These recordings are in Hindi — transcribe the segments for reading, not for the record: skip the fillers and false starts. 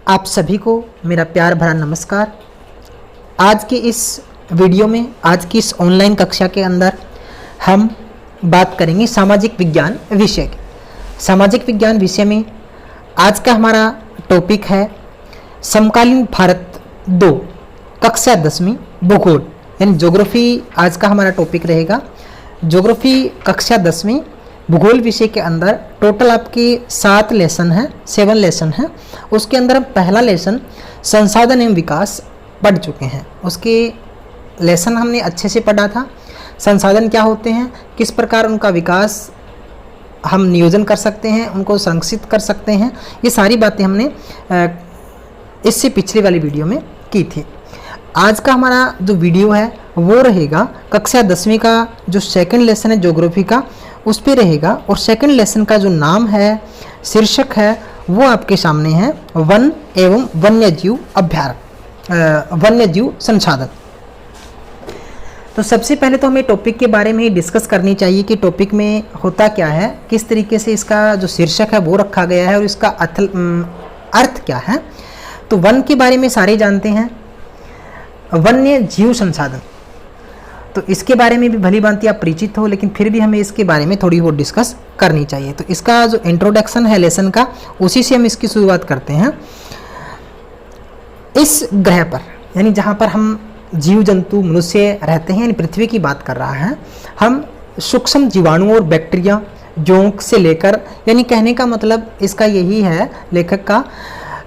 आप सभी को मेरा प्यार भरा नमस्कार। आज की इस वीडियो में, आज की इस ऑनलाइन कक्षा के अंदर हम बात करेंगे सामाजिक विज्ञान विषय की। सामाजिक विज्ञान विषय में आज का हमारा टॉपिक है समकालीन भारत 2 कक्षा 10वीं भूगोल, यानी ज्योग्राफी आज का हमारा टॉपिक रहेगा। ज्योग्राफी कक्षा 10वीं भूगोल विषय के अंदर टोटल आपके 7 लेसन हैं। उसके अंदर हम पहला लेसन संसाधन एवं विकास पढ़ चुके हैं। उसके लेसन हमने अच्छे से पढ़ा था। संसाधन क्या होते हैं, किस प्रकार उनका विकास हम नियोजन कर सकते हैं, उनको संरक्षित कर सकते हैं, ये सारी बातें हमने इससे पिछले वाली वीडियो में की थी। आज का हमारा जो वीडियो है वो रहेगा कक्षा 10वीं का जो सेकंड लेसन है ज्योग्राफी का, उस पे रहेगा। और सेकंड लेसन का जो नाम है, शीर्षक है, वो आपके सामने है वन एवं वन्यजीव अभ्यारण्य, वन्यजीव संसाधन। तो सबसे पहले तो हमें टॉपिक के बारे में ही डिस्कस करनी चाहिए कि टॉपिक में होता क्या है, किस तरीके से इसका जो शीर्षक है वो रखा गया है और इसका अर्थ क्या है। तो वन के बारे में सारे जानते हैं, वन्य जीव संसाधन, तो इसके बारे में भी भली भांति आप परिचित हो, लेकिन फिर भी हमें इसके बारे में थोड़ी बहुत डिस्कस करनी चाहिए। तो इसका जो इंट्रोडक्शन है लेसन का, उसी से हम इसकी शुरुआत करते हैं। इस ग्रह पर, यानी जहाँ पर हम जीव जंतु मनुष्य रहते हैं, यानी पृथ्वी की बात कर रहा है, हम सूक्ष्म जीवाणुओं और बैक्टीरिया जोंक से लेकर, यानी कहने का मतलब इसका यही है लेखक का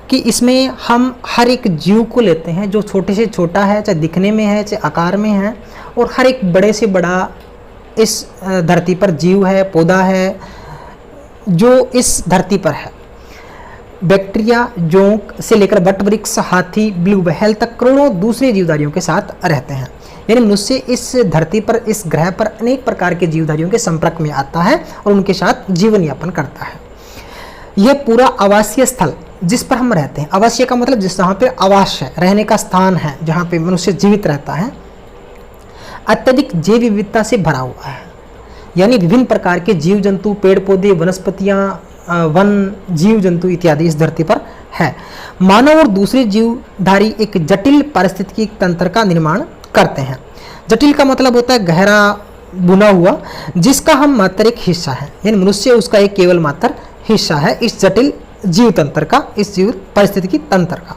कि इसमें हम हर एक जीव को लेते हैं जो छोटे से छोटा है, चाहे दिखने में है, चाहे आकार में है, और हर एक बड़े से बड़ा इस धरती पर जीव है, पौधा है जो इस धरती पर है। बैक्टीरिया जोंक से लेकर वट वृक्ष, हाथी, ब्लू व्हेल तक करोड़ों दूसरे जीवधारियों के साथ रहते हैं। यानी मनुष्य इस धरती पर, इस ग्रह पर अनेक प्रकार के जीवधारियों के संपर्क में आता है और उनके साथ जीवन यापन करता है। यह पूरा आवासीय स्थल जिस पर हम रहते हैं, आवासीय का मतलब जिस जहाँ पे आवास है, रहने का स्थान है, जहाँ पे मनुष्य जीवित रहता है, अत्यधिक जैव विविधता से भरा हुआ है। यानी विभिन्न प्रकार के जीव जंतु, पेड़ पौधे, वनस्पतियाँ, वन, जीव जंतु इत्यादि इस धरती पर है। मानव और दूसरे जीवधारी एक जटिल पारिस्थितिकी तंत्र का निर्माण करते हैं। जटिल का मतलब होता है गहरा, बुना हुआ, जिसका हम मात्र एक हिस्सा है, यानी मनुष्य उसका एक केवल मात्र हिस्सा है इस जटिल जीव तंत्र का, इस जीव पारिस्थितिकी तंत्र का,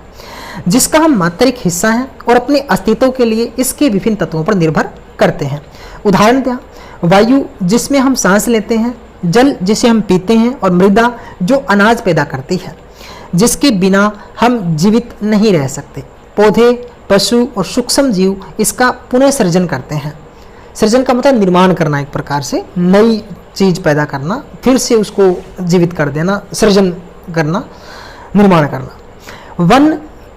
जिसका हम मात्र एक हिस्सा है और अपने अस्तित्व के लिए इसके विभिन्न तत्वों पर निर्भर करते हैं। उदाहरण दिया, वायु जिसमें हम सांस लेते हैं, जल जिसे हम पीते हैं, और मृदा जो अनाज पैदा करती है, जिसके बिना हम जीवित नहीं रह सकते। पौधे, पशु और सूक्ष्म जीव इसका पुनः सृजन करते हैं। सृजन का मतलब निर्माण करना, एक प्रकार से नई चीज पैदा करना, फिर से उसको जीवित कर देना, सृजन करना, निर्माण करना। वन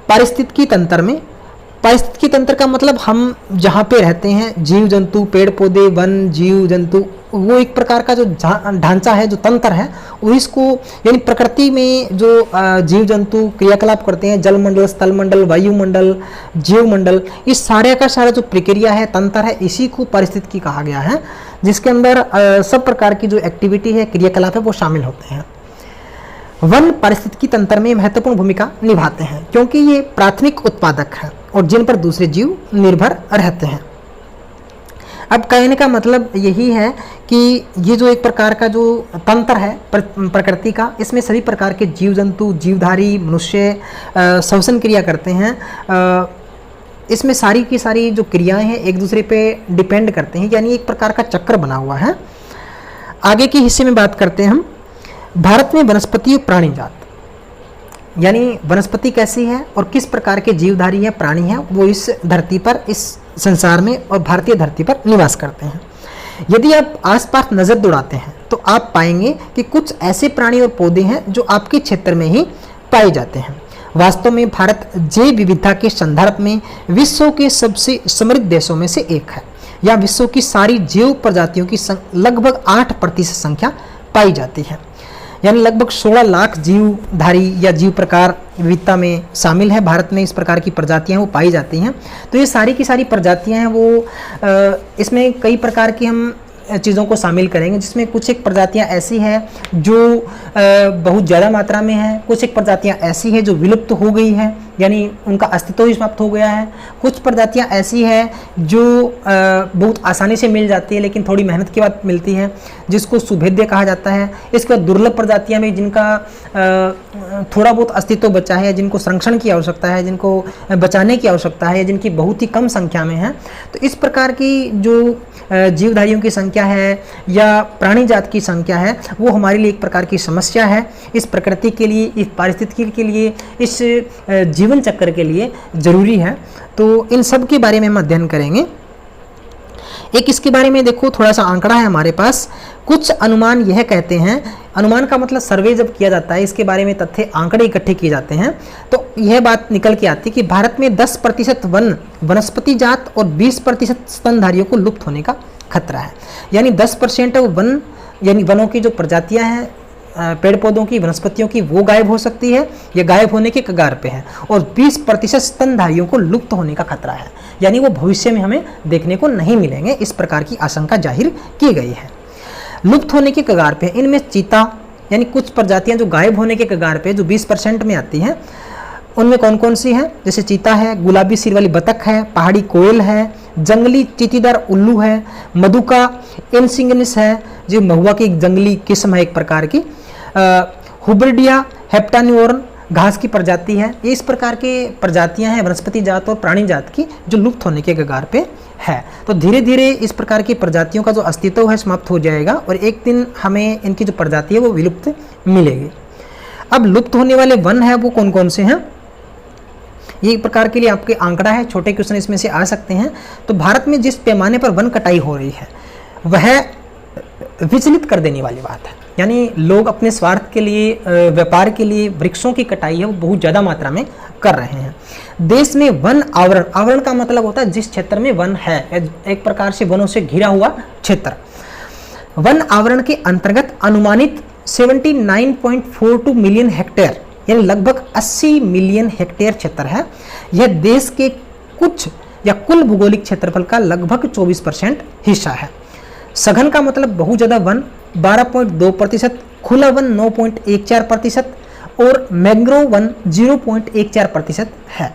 पारिस्थितिकी तंत्र में, पारिस्थितिकी तंत्र का मतलब हम जहाँ पे रहते हैं, जीव जंतु, पेड़ पौधे, वन, जीव जंतु, वो एक प्रकार का जो ढांचा है, जो तंत्र है, वो इसको, यानी प्रकृति में जो जीव जंतु क्रियाकलाप करते हैं, जलमंडल, स्थलमंडल, वायुमंडल, जीवमंडल, इस सारे का सारा जो प्रक्रिया है, तंत्र है, इसी को पारिस्थितिकी कहा गया है, जिसके अंदर सब प्रकार की जो एक्टिविटी है, क्रियाकलाप है, वो शामिल होते हैं। वन पारिस्थितिकी तंत्र में महत्वपूर्ण भूमिका निभाते हैं क्योंकि ये प्राथमिक उत्पादक हैं और जिन पर दूसरे जीव निर्भर रहते हैं। अब कहने का मतलब यही है कि ये जो एक प्रकार का जो तंत्र है प्रकृति का, इसमें सभी प्रकार के जीव जंतु, जीवधारी, मनुष्य श्वसन क्रिया करते हैं। इसमें सारी की सारी जो क्रियाएं हैं एक दूसरे पे डिपेंड करते हैं, यानी एक प्रकार का चक्र बना हुआ है। आगे के हिस्से में बात करते हैं हम भारत में वनस्पति और प्राणी जात, यानी वनस्पति कैसी है और किस प्रकार के जीवधारी हैं, प्राणी हैं, वो इस धरती पर, इस संसार में और भारतीय धरती पर निवास करते हैं। यदि आप आसपास नज़र दौड़ाते हैं तो आप पाएंगे कि कुछ ऐसे प्राणी और पौधे हैं जो आपके क्षेत्र में ही पाए जाते हैं। वास्तव में भारत जैव विविधता के संदर्भ में विश्व के सबसे समृद्ध देशों में से एक है। यहाँ विश्व की सारी जीव प्रजातियों की लगभग 8% संख्या पाई जाती है, यानी लगभग 16 लाख जीवधारी या जीव प्रकार विविधता में शामिल है। भारत में इस प्रकार की प्रजातियां वो पाई जाती हैं। तो ये सारी की सारी प्रजातियां हैं, वो इसमें कई प्रकार की हम चीज़ों को शामिल करेंगे, जिसमें कुछ एक प्रजातियां ऐसी हैं जो बहुत ज़्यादा मात्रा में हैं, कुछ एक प्रजातियां ऐसी हैं जो विलुप्त हो गई हैं, यानी उनका अस्तित्व ही समाप्त हो गया है। कुछ प्रजातियां ऐसी हैं जो बहुत आसानी से मिल जाती है लेकिन थोड़ी मेहनत के बाद मिलती है, जिसको सुभेद्य कहा जाता है। इसके बाद दुर्लभ प्रजातियां में जिनका थोड़ा बहुत अस्तित्व बचा है, जिनको संरक्षण की आवश्यकता है, जिनको बचाने की आवश्यकता है, जिनकी बहुत ही कम संख्या में है। तो इस प्रकार की जो जीवधारियों की संख्या है या प्राणी जात की संख्या है वो हमारे लिए एक प्रकार की समस्या है। इस प्रकृति के लिए, इस पारिस्थितिकी के लिए, इस जीवन चक्र के लिए जरूरी है। तो इन सब के बारे में हम अध्ययन करेंगे। एक इसके बारे में देखो, थोड़ा सा आंकड़ा है हमारे पास। कुछ अनुमान यह कहते हैं, अनुमान का मतलब सर्वे जब किया जाता है, इसके बारे में तथ्य आंकड़े इकट्ठे किए जाते हैं, तो यह बात निकल के आती है कि भारत में 10% वनस्पति जात और 20% स्तनधारियों को लुप्त होने का खतरा है। यानी 10% वन, यानी वनों की जो प्रजातियां हैं, पेड़ पौधों की, वनस्पतियों की, वो गायब हो सकती है या गायब होने के कगार पे है, और 20% स्तनधारियों को लुप्त होने का खतरा है, यानी वो भविष्य में हमें देखने को नहीं मिलेंगे। इस प्रकार की आशंका जाहिर की गई है। लुप्त होने के कगार पे इनमें चीता, यानी कुछ प्रजातियां जो गायब होने के कगार पे जो 20% में आती हैं, उनमें कौन कौन सी हैं? जैसे चीता है, गुलाबी सिर वाली बतख है, पहाड़ी कोयल है, जंगली चीटीदार उल्लू है, मधुका इनसिग्निस है, जो महुआ की जंगली किस्म है एक प्रकार की, हुबर्डिया हेप्टान्योरन घास की प्रजाति है। ये इस प्रकार के प्रजातियां हैं वनस्पति जात और प्राणी जात की जो लुप्त होने के कगार पे है। तो धीरे धीरे इस प्रकार की प्रजातियों का जो अस्तित्व है समाप्त हो जाएगा और एक दिन हमें इनकी जो प्रजाति है वो विलुप्त मिलेगी। अब लुप्त होने वाले वन है वो कौन कौन से हैं? ये एक प्रकार के लिए आपके आंकड़ा है, छोटे क्वेश्चन इसमें से आ सकते हैं। तो भारत में जिस पैमाने पर वन कटाई हो रही है वह विचलित कर देने वाली बात है। यानी लोग अपने स्वार्थ के लिए, व्यापार के लिए वृक्षों की कटाई है वो बहुत ज़्यादा मात्रा में कर रहे हैं। देश में वन आवरण, आवरण का मतलब होता है जिस क्षेत्र में वन है, एक प्रकार से वनों से घिरा हुआ क्षेत्र। वन आवरण के अंतर्गत अनुमानित 79.42 मिलियन हेक्टेयर, यानी लगभग 80 मिलियन हेक्टेयर क्षेत्र है। यह देश के कुछ या कुल भौगोलिक क्षेत्रफल का लगभग 24% हिस्सा है। सघन का मतलब बहुत ज़्यादा वन 12.2%, खुला वन 9.14% और मैंग्रोव वन 0.14% है।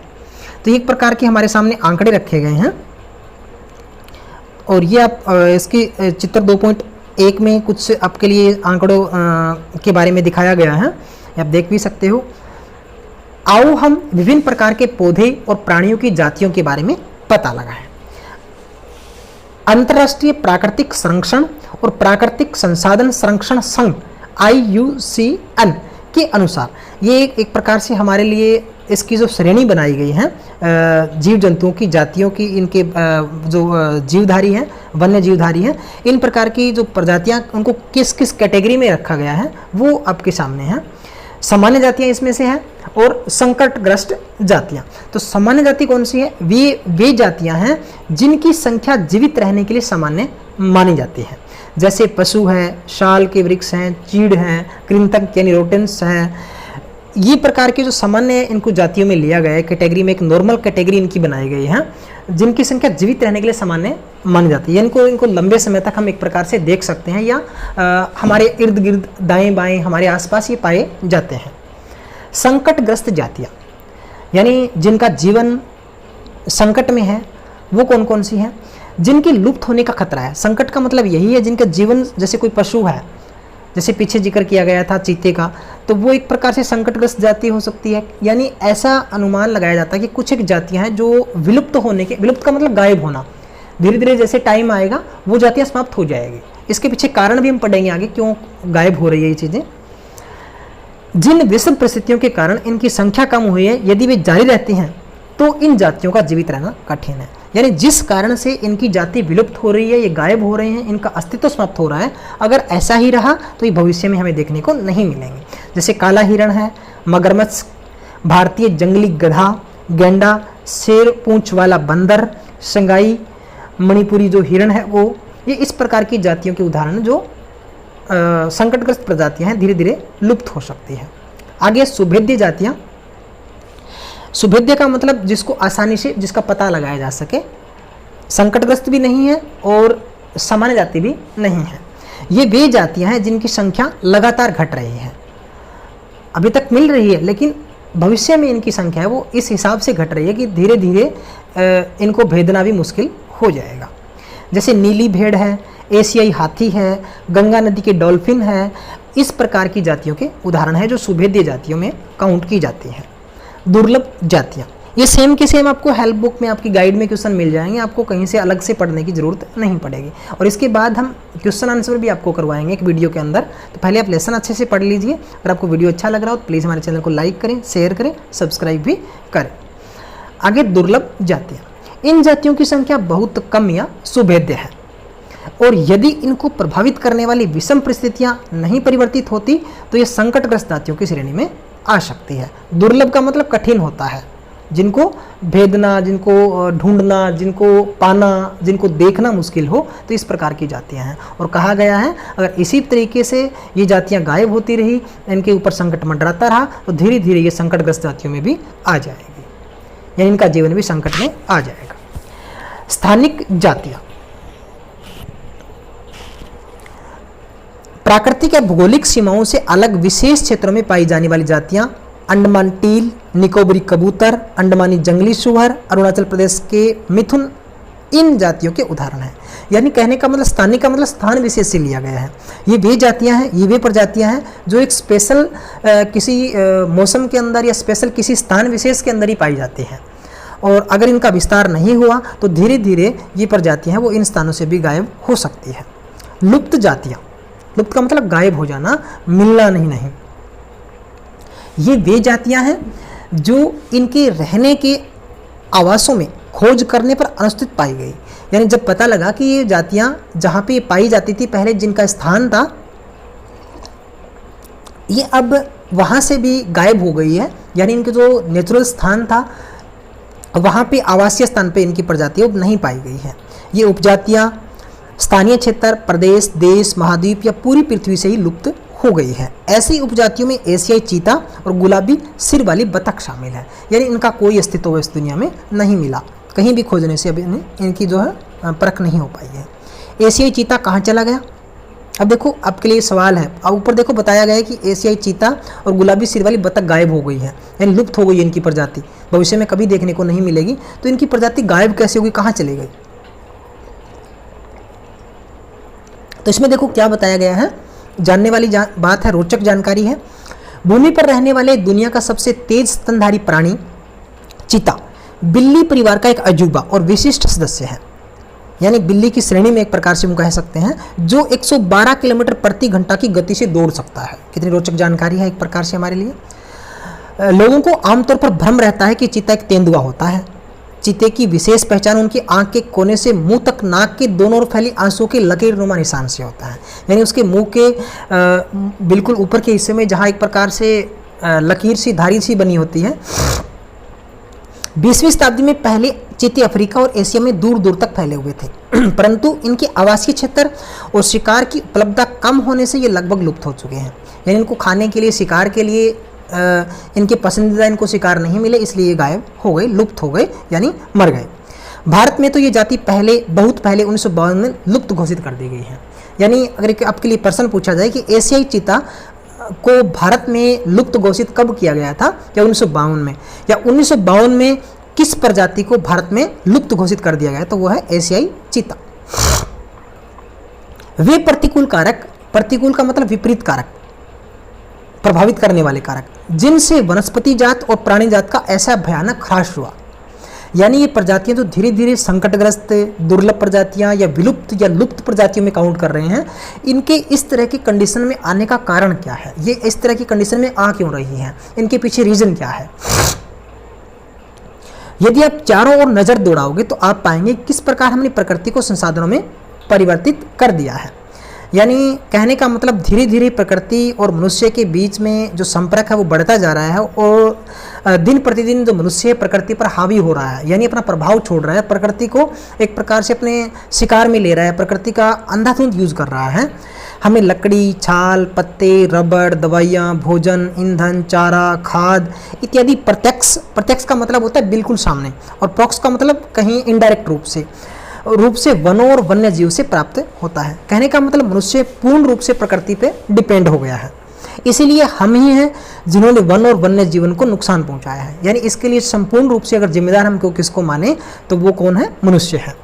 तो एक प्रकार के हमारे सामने आंकड़े रखे गए हैं और ये आप इसके चित्र 2.1 में कुछ आपके लिए आंकड़ों के बारे में दिखाया गया है, आप देख भी सकते हो। आओ हम विभिन्न प्रकार के पौधे और प्राणियों की जातियों के बारे में पता लगाएं। अंतर्राष्ट्रीय प्राकृतिक संरक्षण और प्राकृतिक संसाधन संरक्षण संघ IUCN के अनुसार ये एक प्रकार से हमारे लिए इसकी जो श्रेणी बनाई गई है जीव जंतुओं की जातियों की, इनके जो जीवधारी हैं, वन्य जीवधारी हैं, इन प्रकार की जो प्रजातियां उनको किस किस कैटेगरी में रखा गया है वो आपके सामने है। सामान्य जातियां इसमें से हैं और संकटग्रस्त जातियां। तो सामान्य जाति कौन सी है? वे जातियां हैं जिनकी संख्या जीवित रहने के लिए सामान्य मानी जाती है, जैसे पशु हैं, शाल के वृक्ष हैं, चीड़ हैं, कृंतक यानी रोडेंट्स हैं। ये प्रकार के जो सामान्य इनको जातियों में लिया गया है, कैटेगरी में एक नॉर्मल कैटेगरी इनकी बनाई गई है, जिनकी संख्या जीवित रहने के लिए सामान्य मानी जाती है। इनको लंबे समय तक हम एक प्रकार से देख सकते हैं या हमारे इर्द गिर्द दाएं बाएं हमारे आसपास ये पाए जाते हैं। संकटग्रस्त जातियाँ यानी जिनका जीवन संकट में है, वो कौन कौन सी हैं? जिनकी लुप्त होने का खतरा है। संकट का मतलब यही है जिनका जीवन, जैसे कोई पशु है, जैसे पीछे जिक्र किया गया था चीते का, तो वो एक प्रकार से संकटग्रस्त जाति हो सकती है। यानी ऐसा अनुमान लगाया जाता है कि कुछ एक जातियां हैं जो विलुप्त होने के, विलुप्त का मतलब गायब होना, धीरे धीरे जैसे टाइम आएगा वो जातियां समाप्त हो जाएगी। इसके पीछे कारण भी हम पढ़ेंगे आगे क्यों गायब हो रही है ये चीज़ें। जिन विषम परिस्थितियों के कारण इनकी संख्या कम हुई है, यदि वे जारी रहती हैं तो इन जातियों का जीवित रहना कठिन है। यानी जिस कारण से इनकी जाति विलुप्त हो रही है, ये गायब हो रहे हैं, इनका अस्तित्व समाप्त हो रहा है, अगर ऐसा ही रहा तो ये भविष्य में हमें देखने को नहीं मिलेंगे। जैसे काला हिरण है, मगरमच्छ, भारतीय जंगली गधा, गेंडा, शेर पूंछ वाला बंदर, संगाई, मणिपुरी जो हिरण है वो, ये इस प्रकार की जातियों के उदाहरण जो संकटग्रस्त प्रजातियां हैं, धीरे धीरे लुप्त हो सकती है। आगे सुभेद्य जातियां। सुभेद्य का मतलब जिसको आसानी से, जिसका पता लगाया जा सके, संकटग्रस्त भी नहीं है और सामान्य जाति भी नहीं है। ये वे जातियां हैं जिनकी संख्या लगातार घट रही है। अभी तक मिल रही है लेकिन भविष्य में इनकी संख्या है वो इस हिसाब से घट रही है कि धीरे धीरे इनको भेदना भी मुश्किल हो जाएगा। जैसे नीली भेड़ है, एशियाई हाथी है, गंगा नदी के डॉल्फिन है, इस प्रकार की जातियों के उदाहरण है जो सुभेद्य जातियों में काउंट की जाती हैं। दुर्लभ जातियाँ, ये सेम के सेम आपको हेल्प बुक में, आपकी गाइड में क्वेश्चन मिल जाएंगे, आपको कहीं से अलग से पढ़ने की ज़रूरत नहीं पड़ेगी। और इसके बाद हम क्वेश्चन आंसर भी आपको करवाएंगे एक वीडियो के अंदर। तो पहले आप लेसन अच्छे से पढ़ लीजिए। अगर आपको वीडियो अच्छा लग रहा हो तो प्लीज़ हमारे चैनल को लाइक करें, शेयर करें, सब्सक्राइब भी करें। आगे दुर्लभ जातियाँ, इन जातियों की संख्या बहुत कम या सुभेद्य है और यदि इनको प्रभावित करने वाली विषम परिस्थितियाँ नहीं परिवर्तित होती तो ये संकटग्रस्त जातियों की श्रेणी में आ सकती है। दुर्लभ का मतलब कठिन होता है, जिनको भेदना, जिनको ढूंढना, जिनको पाना, जिनको देखना मुश्किल हो, तो इस प्रकार की जातियां हैं। और कहा गया है अगर इसी तरीके से ये जातियां गायब होती रही, इनके ऊपर संकट मंडराता रहा तो धीरे धीरे ये संकटग्रस्त जातियों में भी आ जाएगी, यानी इनका जीवन भी संकट में आ जाएगा। स्थानिक जातियां, प्राकृतिक या भौगोलिक सीमाओं से अलग विशेष क्षेत्रों में पाई जाने वाली जातियां अंडमान टील, निकोबरी कबूतर, अंडमानी जंगली सुअर, अरुणाचल प्रदेश के मिथुन इन जातियों के उदाहरण हैं। यानी कहने का मतलब स्थानिक का मतलब स्थान विशेष से लिया गया है। ये वे जातियां हैं, ये वे प्रजातियां हैं जो एक स्पेशल किसी मौसम के अंदर या स्पेशल किसी स्थान विशेष के अंदर ही पाई जाती हैं और अगर इनका विस्तार नहीं हुआ तो धीरे धीरे ये प्रजातियां हैं वो इन स्थानों से भी गायब हो सकती है। लुप्त जातियाँ, लुप्त का मतलब गायब हो जाना, मिलना नहीं। ये वे जातियां हैं जो इनके रहने के आवासों में खोज करने पर अनुस्थित पाई गई। यानी जब पता लगा कि ये जातियां जहाँ पे पाई जाती थी पहले, जिनका स्थान था, ये अब वहाँ से भी गायब हो गई है। यानी इनके जो नेचुरल स्थान था वहाँ पे, आवासीय स्थान पे इनकी प्रजाति अब नहीं पाई गई है। ये उपजातियाँ स्थानीय क्षेत्र, प्रदेश, देश, महाद्वीप या पूरी पृथ्वी से ही लुप्त हो गई है। ऐसी उपजातियों में एशियाई चीता और गुलाबी सिर वाली बतख शामिल है। यानी इनका कोई अस्तित्व इस दुनिया में नहीं मिला, कहीं भी खोजने से अभी इनकी जो है परख नहीं हो पाई है। एशियाई चीता कहाँ चला गया? अब देखो आपके लिए सवाल है, अब ऊपर देखो बताया गया है कि एशियाई चीता और गुलाबी सिर वाली बतख गायब हो गई है, यानी लुप्त हो गई है इनकी प्रजाति, भविष्य में कभी देखने को नहीं मिलेगी। तो इनकी प्रजाति गायब कैसे होगी, कहाँ चली गई? तो इसमें देखो क्या बताया गया है, जानने वाली बात है, रोचक जानकारी है। भूमि पर रहने वाले दुनिया का सबसे तेज स्तनधारी प्राणी चीता बिल्ली परिवार का एक अजूबा और विशिष्ट सदस्य है। यानी बिल्ली की श्रेणी में एक प्रकार से हम कह सकते हैं, जो 112 किलोमीटर प्रति घंटा की गति से दौड़ सकता है। कितनी रोचक जानकारी है एक प्रकार से हमारे लिए। लोगों को आमतौर पर भ्रम रहता है कि चीता एक तेंदुआ होता है। चीते की विशेष पहचान उनकी आंख के कोने से मुंह तक नाक के दोनों ओर फैली आंसुओं के लकीरनुमा निशान से होता है। यानी उसके मुंह के बिल्कुल ऊपर के हिस्से में जहाँ एक प्रकार से लकीर सी, धारी सी बनी होती है। 20वीं शताब्दी में पहले चीते अफ्रीका और एशिया में दूर दूर तक फैले हुए थे, परंतु इनके आवासीय क्षेत्र और शिकार की उपलब्धता कम होने से ये लगभग लुप्त हो चुके हैं। यानी इनको खाने के लिए, शिकार के लिए इनके पसंदीदा इनको शिकार नहीं मिले, इसलिए ये गायब हो गए, लुप्त हो गए, यानी मर गए। भारत में तो ये जाति बहुत पहले 1952 में लुप्त घोषित कर दी गई है। यानी अगर आपके लिए प्रश्न पूछा जाए कि एशियाई चीता को भारत में लुप्त घोषित कब किया गया था, या 1952 में, या 1952 में किस प्रजाति को भारत में लुप्त घोषित कर दिया गया, तो वो है एशियाई चीता। वे प्रतिकूल कारक, प्रतिकूल का मतलब विपरीत कारक, प्रभावित करने वाले कारक, जिनसे वनस्पति जात और प्राणी जात का ऐसा भयानक ह्रास हुआ। यानी ये प्रजातियां जो धीरे धीरे संकटग्रस्त, दुर्लभ प्रजातियां या विलुप्त या लुप्त प्रजातियों में काउंट कर रहे हैं, इनके इस तरह की कंडीशन में आने का कारण क्या है, ये इस तरह की कंडीशन में आ क्यों रही हैं, इनके पीछे रीजन क्या है। यदि आप चारों ओर नजर दौड़ाओगे तो आप पाएंगे किस प्रकार हमने प्रकृति को संसाधनों में परिवर्तित कर दिया है। यानी कहने का मतलब धीरे धीरे प्रकृति और मनुष्य के बीच में जो संपर्क है वो बढ़ता जा रहा है और दिन प्रतिदिन जो मनुष्य प्रकृति पर हावी हो रहा है, यानी अपना प्रभाव छोड़ रहा है, प्रकृति को एक प्रकार से अपने शिकार में ले रहा है, प्रकृति का अंधाधुंध यूज कर रहा है। हमें लकड़ी, छाल, पत्ते, रबड़, दवाइयाँ, भोजन, ईंधन, चारा, खाद इत्यादि प्रत्यक्ष का मतलब होता है बिल्कुल सामने, और प्रोक्स का मतलब कहीं इनडायरेक्ट रूप से रूप से वनों और वन्य जीव से प्राप्त होता है। कहने का मतलब मनुष्य पूर्ण रूप से प्रकृति पे डिपेंड हो गया है, इसीलिए हम ही हैं जिन्होंने वन और वन्य जीवन को नुकसान पहुंचाया है। यानी इसके लिए संपूर्ण रूप से अगर जिम्मेदार हम किसको माने तो वो कौन है? मनुष्य है।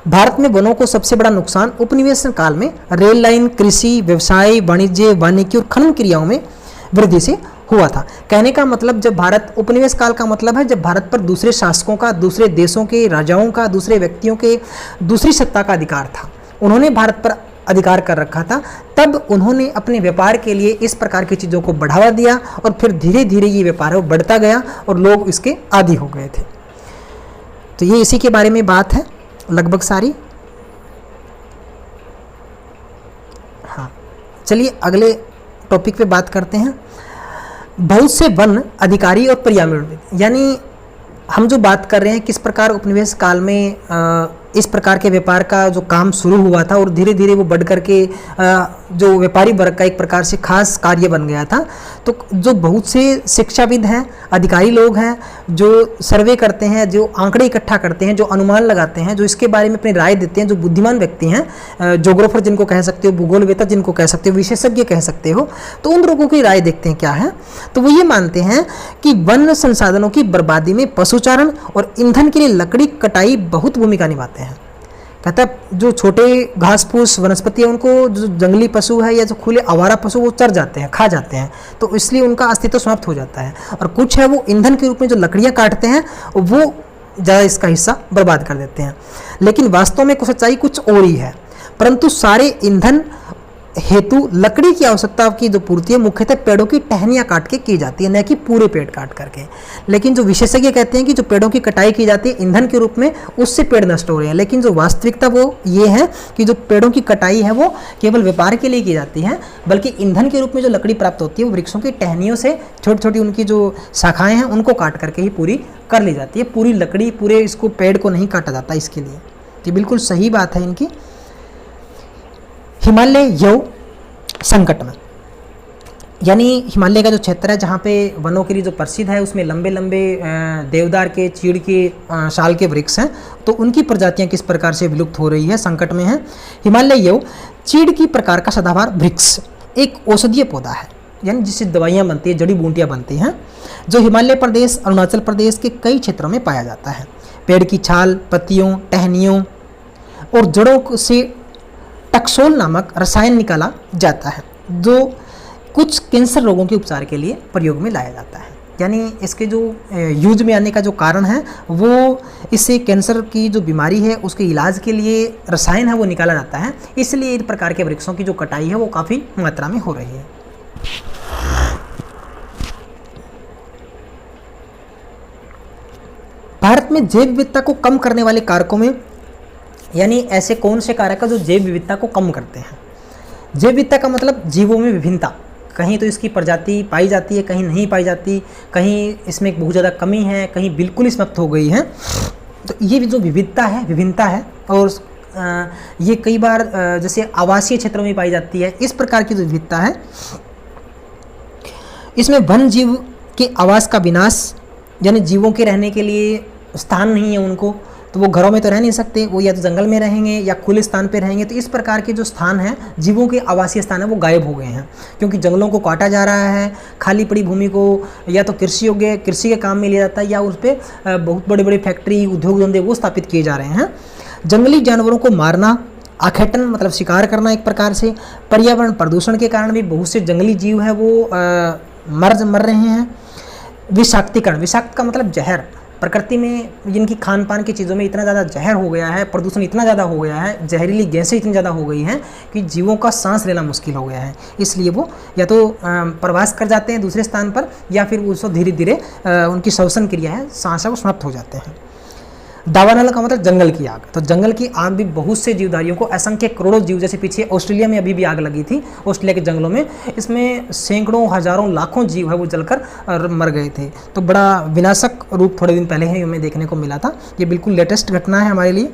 भारत में वनों को सबसे बड़ा नुकसान उपनिवेशन काल में रेल लाइन, कृषि, व्यवसाय, वाणिज्य, वानिकी और खनन क्रियाओं में वृद्धि से हुआ था। कहने का मतलब जब भारत, उपनिवेश काल का मतलब है जब भारत पर दूसरे शासकों का, दूसरे देशों के राजाओं का, दूसरे व्यक्तियों के दूसरी सत्ता का अधिकार था, उन्होंने भारत पर अधिकार कर रखा था, तब उन्होंने अपने व्यापार के लिए इस प्रकार की चीज़ों को बढ़ावा दिया और फिर धीरे धीरे ये व्यापार है वो बढ़ता गया और लोग इसके आदी हो गए थे। तो ये इसी के बारे में बात है लगभग सारी। हाँ, चलिए अगले टॉपिक पे बात करते हैं। बहुत से वन अधिकारी और पर्यावरण, यानी हम जो बात कर रहे हैं किस प्रकार उपनिवेश काल में इस प्रकार के व्यापार का जो काम शुरू हुआ था और धीरे धीरे वो बढ़ करके जो व्यापारी वर्ग का एक प्रकार से खास कार्य बन गया था। तो जो बहुत से शिक्षाविद हैं, अधिकारी लोग हैं, जो सर्वे करते हैं, जो आंकड़े इकट्ठा करते हैं, जो अनुमान लगाते हैं, जो इसके बारे में अपनी राय देते हैं, जो बुद्धिमान व्यक्ति हैं, ज्योग्राफर जिनको कह सकते हो, भूगोलवेत्ता जिनको कह सकते हो, विशेषज्ञ कह सकते हो, तो उन लोगों की राय देखते हैं क्या है। तो वो ये मानते हैं कि वन संसाधनों की बर्बादी में पशुचारण और ईंधन के लिए लकड़ी कटाई बहुत भूमिका निभाते हैं। कहता है जो छोटे घास फूस वनस्पति है उनको, जो जंगली पशु है या जो खुले आवारा पशु वो चर जाते हैं, खा जाते हैं, तो इसलिए उनका अस्तित्व समाप्त हो जाता है। और कुछ है वो ईंधन के रूप में जो लकड़ियाँ काटते हैं वो ज़्यादा इसका हिस्सा बर्बाद कर देते हैं। लेकिन वास्तव में सच्चाई कुछ और ही है। परंतु सारे ईंधन हेतु लकड़ी की आवश्यकता की जो पूर्ति है मुख्यतः पेड़ों की टहनियाँ काट के की जाती है, न कि पूरे पेड़ काट करके। लेकिन जो विशेषज्ञ कहते हैं कि जो पेड़ों की कटाई की जाती है ईंधन के रूप में, उससे पेड़ नष्ट हो रहे हैं। लेकिन जो वास्तविकता वो ये है कि जो पेड़ों की कटाई है वो केवल व्यापार के लिए की जाती है, बल्कि ईंधन के रूप में जो लकड़ी प्राप्त होती है वो वृक्षों की टहनियों से छोटी छोटी उनकी जो शाखाएँ हैं उनको काट करके ही पूरी कर ली जाती है। पूरी लकड़ी, पूरे इसको पेड़ को नहीं काटा जाता इसके लिए। ये बिल्कुल सही बात है इनकी। हिमालय यव संकट में, यानी हिमालय का जो क्षेत्र है जहाँ पे वनों के लिए जो प्रसिद्ध है उसमें लंबे लंबे देवदार के, चीड़ के, साल के वृक्ष हैं, तो उनकी प्रजातियाँ किस प्रकार से विलुप्त हो रही है, संकट में है। हिमालय यव चीड़ की प्रकार का सदाबहार वृक्ष एक औषधीय पौधा है, यानी जिससे दवाइयाँ बनती है, जड़ी बूटियाँ बनती हैं, जो हिमालय प्रदेश, अरुणाचल प्रदेश के कई क्षेत्रों में पाया जाता है। पेड़ की छाल, पत्तियों, टहनियों और जड़ों से टक्सोल नामक रसायन निकाला जाता है, जो कुछ कैंसर रोगों के उपचार के लिए प्रयोग में लाया जाता है। यानी इसके जो यूज में आने का जो कारण है वो इससे कैंसर की जो बीमारी है उसके इलाज के लिए रसायन है वो निकाला जाता है। इसलिए इन प्रकार के वृक्षों की जो कटाई है वो काफ़ी मात्रा में हो रही है। भारत में जैव विविधता को कम करने वाले कारकों में, यानी ऐसे कौन से कारक है जो जैव विविधता को कम करते हैं। जैव विविधता का मतलब जीवों में विभिन्नता, कहीं तो इसकी प्रजाति पाई जाती है, कहीं नहीं पाई जाती, कहीं इसमें बहुत ज़्यादा कमी है, कहीं बिल्कुल ही समाप्त हो गई है। तो ये जो विभिन्नता है और ये कई बार जैसे आवासीय क्षेत्रों में पाई जाती है, इस प्रकार की जो विविधता है इसमें वन जीव के आवास का विनाश, यानी जीवों के रहने के लिए स्थान नहीं है उनको, तो वो घरों में तो रह नहीं सकते, वो या तो जंगल में रहेंगे या खुले स्थान पे रहेंगे। तो इस प्रकार के जो स्थान हैं, जीवों के आवासीय स्थान है वो गायब हो गए हैं, क्योंकि जंगलों को काटा जा रहा है, खाली पड़ी भूमि को या तो कृषि के काम में लिया जाता है या उस पर बहुत बड़े बड़े फैक्ट्री, उद्योग धंधे वो स्थापित किए जा रहे हैं। जंगली जानवरों को मारना, आखेटन मतलब शिकार करना एक प्रकार से, पर्यावरण प्रदूषण के कारण भी बहुत से जंगली जीव है वो मर रहे हैं। विषाक्तीकरण, विषाक्त का मतलब जहर, प्रकृति में जिनकी खान पान की चीज़ों में इतना ज़्यादा जहर हो गया है, प्रदूषण इतना ज़्यादा हो गया है, जहरीली गैसें इतनी ज़्यादा हो गई हैं कि जीवों का सांस लेना मुश्किल हो गया है। इसलिए वो या तो प्रवास कर जाते हैं दूसरे स्थान पर, या फिर उसको धीरे धीरे उनकी श्वसन क्रिया है, सांस है वो समाप्त हो जाते हैं। दावानल का मतलब जंगल की आग, तो जंगल की आग भी बहुत से जीवधारियों को, असंख्य करोड़ों जीव, जैसे पीछे ऑस्ट्रेलिया में अभी भी आग लगी थी, ऑस्ट्रेलिया के जंगलों में, इसमें सैकड़ों, हजारों, लाखों जीव है वो जलकर मर गए थे। तो बड़ा विनाशक रूप थोड़े दिन पहले ही हमें देखने को मिला था। ये बिल्कुल लेटेस्ट घटना है हमारे लिए।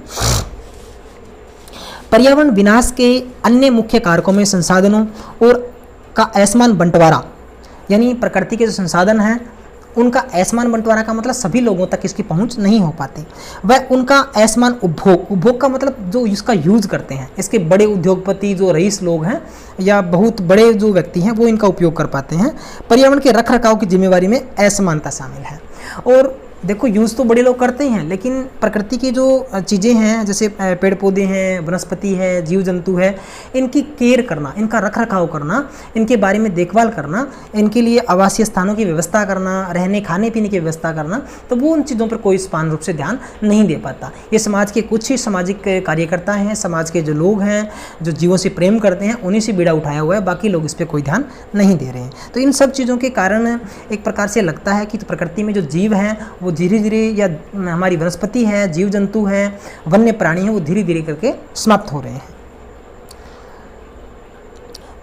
पर्यावरण विनाश के अन्य मुख्य कारकों में संसाधनों और का असमान बंटवारा, यानी प्रकृति के जो संसाधन हैं उनका असमान बंटवारा का मतलब सभी लोगों तक इसकी पहुंच नहीं हो पाती। वह उनका असमान उपभोग, उपभोग का मतलब जो इसका यूज करते हैं, इसके बड़े उद्योगपति जो रईस लोग हैं या बहुत बड़े जो व्यक्ति हैं वो इनका उपयोग कर पाते हैं। पर्यावरण के रख रखाव की जिम्मेवारी में असमानता शामिल है। और देखो यूज़ तो बड़े लोग करते हैं, लेकिन प्रकृति की जो चीज़ें हैं जैसे पेड़ पौधे हैं, वनस्पति है, जीव जंतु है, इनकी केयर करना, इनका रख रखाव करना, इनके बारे में देखभाल करना, इनके लिए आवासीय स्थानों की व्यवस्था करना, रहने खाने पीने की व्यवस्था करना, तो वो उन चीज़ों पर कोई समान रूप से ध्यान नहीं दे पाता। ये समाज के कुछ ही सामाजिक कार्यकर्ता हैं, समाज के जो लोग हैं जो जीवों से प्रेम करते हैं, उन्हीं से बीड़ा उठाया हुआ है, बाकी लोग इस पर कोई ध्यान नहीं दे रहे हैं। तो इन सब चीज़ों के कारण एक प्रकार से लगता है कि तो प्रकृति में जो जीव हैं वो धीरे धीरे, या हमारी वनस्पति है, जीव जंतु हैं, वन्य प्राणी हैं, वो धीरे धीरे करके समाप्त हो रहे हैं।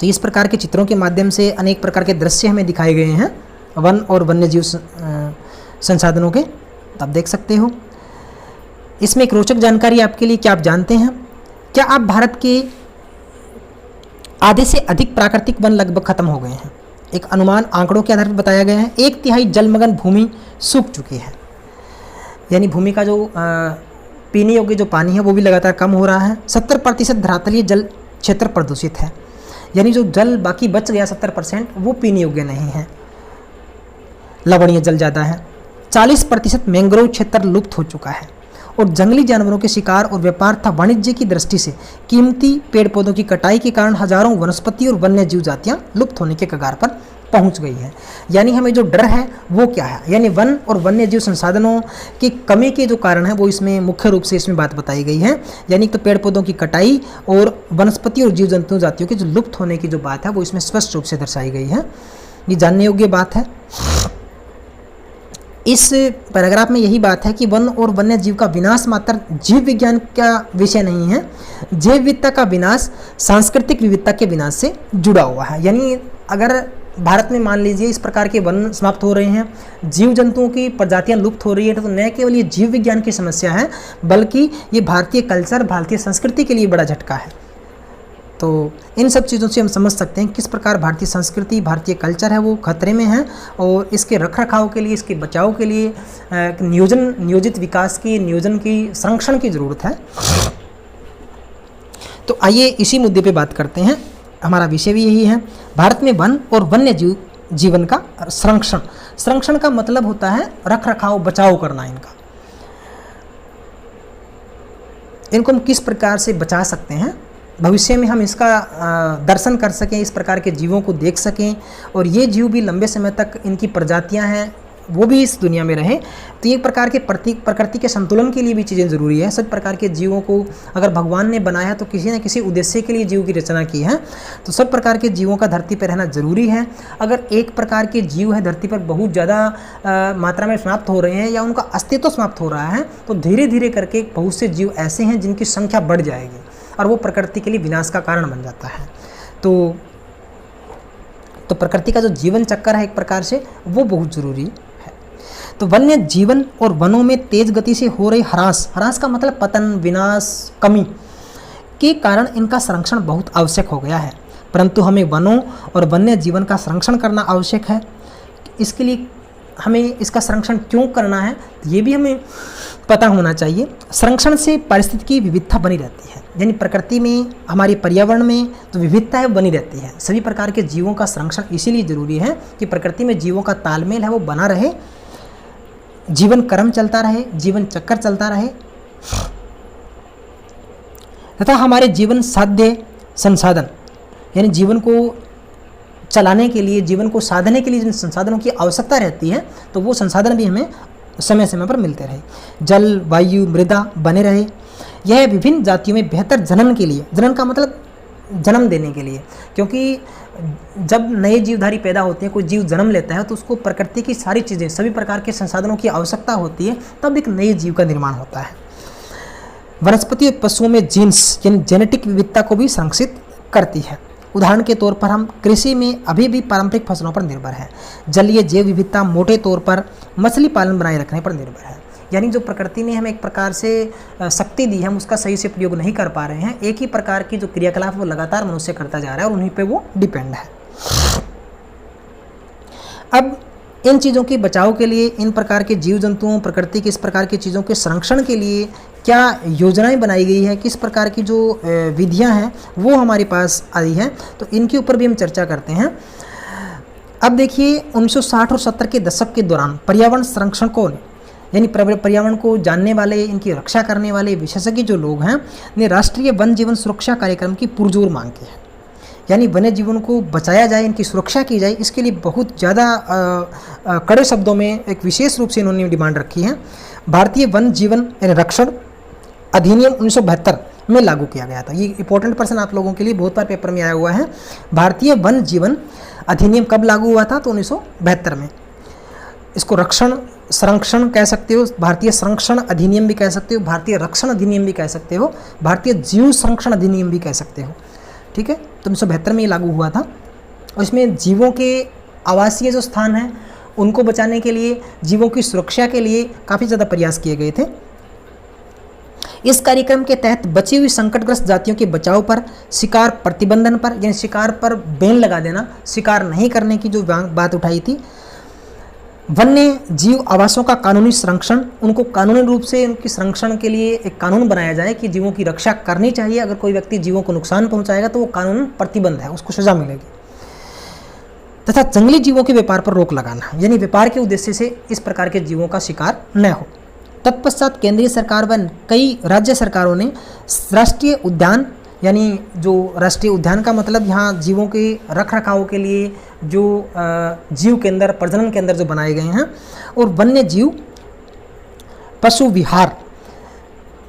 तो इस प्रकार के चित्रों के माध्यम से अनेक प्रकार के दृश्य हमें दिखाए गए हैं वन और वन्य जीव संसाधनों के, तो आप देख सकते हो। इसमें एक रोचक जानकारी आपके लिए, क्या आप जानते हैं, क्या आप भारत के आधे से अधिक प्राकृतिक वन लगभग खत्म हो गए हैं। एक अनुमान आंकड़ों के आधार पर बताया गया है। 1/3 जलमग्न भूमि सूख चुकी है, यानी भूमि का जो पीने योग्य जो पानी है वो भी लगातार कम हो रहा है। 70% धरातलीय जल क्षेत्र प्रदूषित है, यानी जो जल बाकी बच गया 70% वो पीने योग्य नहीं है, लवणीय जल ज़्यादा है। 40% मैंग्रोव क्षेत्र लुप्त हो चुका है और जंगली जानवरों के शिकार और व्यापार तथा वाणिज्य की दृष्टि से कीमती पेड़ पौधों की कटाई के कारण हजारों वनस्पति और वन्य जीव जातियां लुप्त होने के कगार पर पहुंच गई है। यानी हमें जो डर है वो क्या है, यानी वन और वन्य जीव संसाधनों की कमी के जो कारण है वो इसमें मुख्य रूप से इसमें बात बताई गई है। यानी तो पेड़ पौधों की कटाई और वनस्पति और जीव जंतु जातियों के जो लुप्त होने की जो बात है वो इसमें स्पष्ट रूप से दर्शाई गई है। ये जानने योग्य बात है। इस पैराग्राफ में यही बात है कि वन और वन्य जीव का विनाश मात्र जीव विज्ञान का विषय नहीं है, जैव विविधता का विनाश सांस्कृतिक विविधता के विनाश से जुड़ा हुआ है। यानी अगर भारत में मान लीजिए इस प्रकार के वन समाप्त हो रहे हैं, जीव जंतुओं की प्रजातियां लुप्त हो रही है, तो न केवल ये जीव विज्ञान की समस्या है बल्कि ये भारतीय कल्चर, भारतीय संस्कृति के लिए बड़ा झटका है। तो इन सब चीज़ों से हम समझ सकते हैं किस प्रकार भारतीय संस्कृति, भारतीय कल्चर है वो खतरे में है और इसके रखरखाव के लिए, इसके बचाव के लिए नियोजित विकास की, नियोजन की, संरक्षण की ज़रूरत है। तो आइए इसी मुद्दे पे बात करते हैं। हमारा विषय भी यही है, भारत में वन और वन्य जीवन का संरक्षण। संरक्षण का मतलब होता है रखरखाव, बचाव करना इनका। इनको हम किस प्रकार से बचा सकते हैं, भविष्य में हम इसका दर्शन कर सकें, इस प्रकार के जीवों को देख सकें और ये जीव भी लंबे समय तक, इनकी प्रजातियां हैं वो भी इस दुनिया में रहें। तो एक प्रकार के प्रकृति के संतुलन के लिए भी चीज़ें ज़रूरी है। सब प्रकार के जीवों को अगर भगवान ने बनाया तो किसी न किसी उद्देश्य के लिए जीव की रचना की है, तो सब प्रकार के जीवों का धरती पर रहना ज़रूरी है। अगर एक प्रकार के जीव है धरती पर बहुत ज़्यादा मात्रा में समाप्त हो रहे हैं या उनका अस्तित्व समाप्त हो रहा है, तो धीरे धीरे करके बहुत से जीव ऐसे हैं जिनकी संख्या बढ़ जाएगी और वो प्रकृति के लिए विनाश का कारण बन जाता है। तो प्रकृति का जो जीवन चक्कर है एक प्रकार से वो बहुत ज़रूरी है। तो वन्य जीवन और वनों में तेज गति से हो रही ह्रास का मतलब पतन, विनाश, कमी के कारण इनका संरक्षण बहुत आवश्यक हो गया है। परंतु हमें वनों और वन्य जीवन का संरक्षण करना आवश्यक है। इसके लिए हमें इसका संरक्षण क्यों करना है ये भी हमें पता होना चाहिए। संरक्षण से पारिस्थितिकी विविधता बनी रहती है, यानी प्रकृति में, हमारे पर्यावरण में तो विविधता है बनी रहती है। सभी प्रकार के जीवों का संरक्षण इसीलिए जरूरी है कि प्रकृति में जीवों का तालमेल है वो बना रहे, जीवन क्रम चलता रहे, जीवन चक्कर चलता रहे तथा हमारे जीवन साध्य संसाधन, यानी जीवन को चलाने के लिए, जीवन को साधने के लिए जिन संसाधनों की आवश्यकता रहती है तो वो संसाधन भी हमें समय समय पर मिलते रहे। जल, वायु, मृदा बने रहे। यह विभिन्न जातियों में बेहतर जनन के लिए, जनन का मतलब जन्म देने के लिए, क्योंकि जब नए जीवधारी पैदा होते हैं, कोई जीव जन्म लेता है तो उसको प्रकृति की सारी चीज़ें, सभी प्रकार के संसाधनों की आवश्यकता होती है, तब एक नए जीव का निर्माण होता है। वनस्पति और पशुओं में जीन्स यानी जेनेटिक विविधता को भी संरक्षित करती है। उदाहरण के तौर पर हम कृषि में अभी भी पारंपरिक फसलों पर निर्भर है। जलीय जैव विविधता मोटे तौर पर मछली पालन बनाए रखने पर निर्भर है। यानी जो प्रकृति ने हमें एक प्रकार से शक्ति दी है, हम उसका सही से प्रयोग नहीं कर पा रहे हैं। एक ही प्रकार की जो क्रियाकलाप वो लगातार मनुष्य करता जा रहा है और उन्हीं पे वो डिपेंड है। अब इन चीज़ों के बचाव के लिए, इन प्रकार के जीव जंतुओं, प्रकृति की इस प्रकार की चीज़ों के संरक्षण के लिए क्या योजनाएं बनाई गई है, किस प्रकार की जो विधियां हैं वो हमारे पास आई हैं, तो इनके ऊपर भी हम चर्चा करते हैं। अब देखिए 1960 और 70 के दशक के दौरान पर्यावरण संरक्षकों ने, यानी पर्यावरण को जानने वाले, इनकी रक्षा करने वाले विशेषज्ञ जो लोग हैं, ने राष्ट्रीय वन जीवन सुरक्षा कार्यक्रम की पुरजोर मांग की है। यानी वन्य जीवन को बचाया जाए, इनकी सुरक्षा की जाए, इसके लिए बहुत ज़्यादा कड़े शब्दों में एक विशेष रूप से इन्होंने डिमांड रखी है। भारतीय वन जीवन यानी रक्षण अधिनियम 1972 में लागू किया गया था। ये इंपॉर्टेंट पर्सन आप लोगों के लिए बहुत बार पेपर में आया हुआ है। भारतीय वन जीवन अधिनियम कब लागू हुआ था? तो 1972 में। इसको रक्षण संरक्षण कह सकते हो, भारतीय संरक्षण अधिनियम भी कह सकते हो, भारतीय रक्षण अधिनियम भी कह सकते हो, भारतीय जीव संरक्षण अधिनियम भी कह सकते हो। ठीक है, तो 1972 में ये लागू हुआ था और इसमें जीवों के आवासीय जो स्थान हैं उनको बचाने के लिए, जीवों की सुरक्षा के लिए काफ़ी ज़्यादा प्रयास किए गए थे। इस कार्यक्रम के तहत बची हुई संकटग्रस्त जातियों के बचाव पर, शिकार प्रतिबंधन पर, यानी शिकार पर बैन लगा देना, शिकार नहीं करने की जो बात उठाई थी, वन्य जीव आवासों का कानूनी संरक्षण, उनको कानूनी रूप से उनके संरक्षण के लिए एक कानून बनाया जाए कि जीवों की रक्षा करनी चाहिए। अगर कोई व्यक्ति जीवों को नुकसान पहुंचाएगा तो वो कानून प्रतिबंध है, उसको सजा मिलेगी। तथा जंगली जीवों के व्यापार पर रोक लगाना, यानी व्यापार के उद्देश्य से इस प्रकार के जीवों का शिकार न हो। तत्पश्चात केंद्रीय सरकार व कई राज्य सरकारों ने राष्ट्रीय उद्यान, यानी जो राष्ट्रीय उद्यान का मतलब यहाँ जीवों के रख रखाव के लिए जो जीव केंद्र, प्रजनन केंद्र जो बनाए गए हैं, और वन्य जीव पशु विहार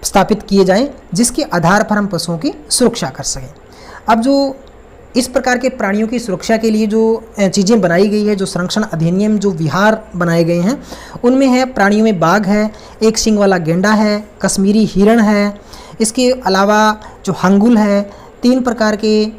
स्थापित किए जाएं, जिसके आधार पर हम पशुओं की सुरक्षा कर सकें। अब जो इस प्रकार के प्राणियों की सुरक्षा के लिए जो चीज़ें बनाई गई है, जो संरक्षण अधिनियम, जो विहार बनाए गए हैं, उनमें है प्राणियों में बाघ है, एक सींग वाला गेंडा है, कश्मीरी हिरण है, इसके अलावा जो हंगुल है, 3 प्रकार के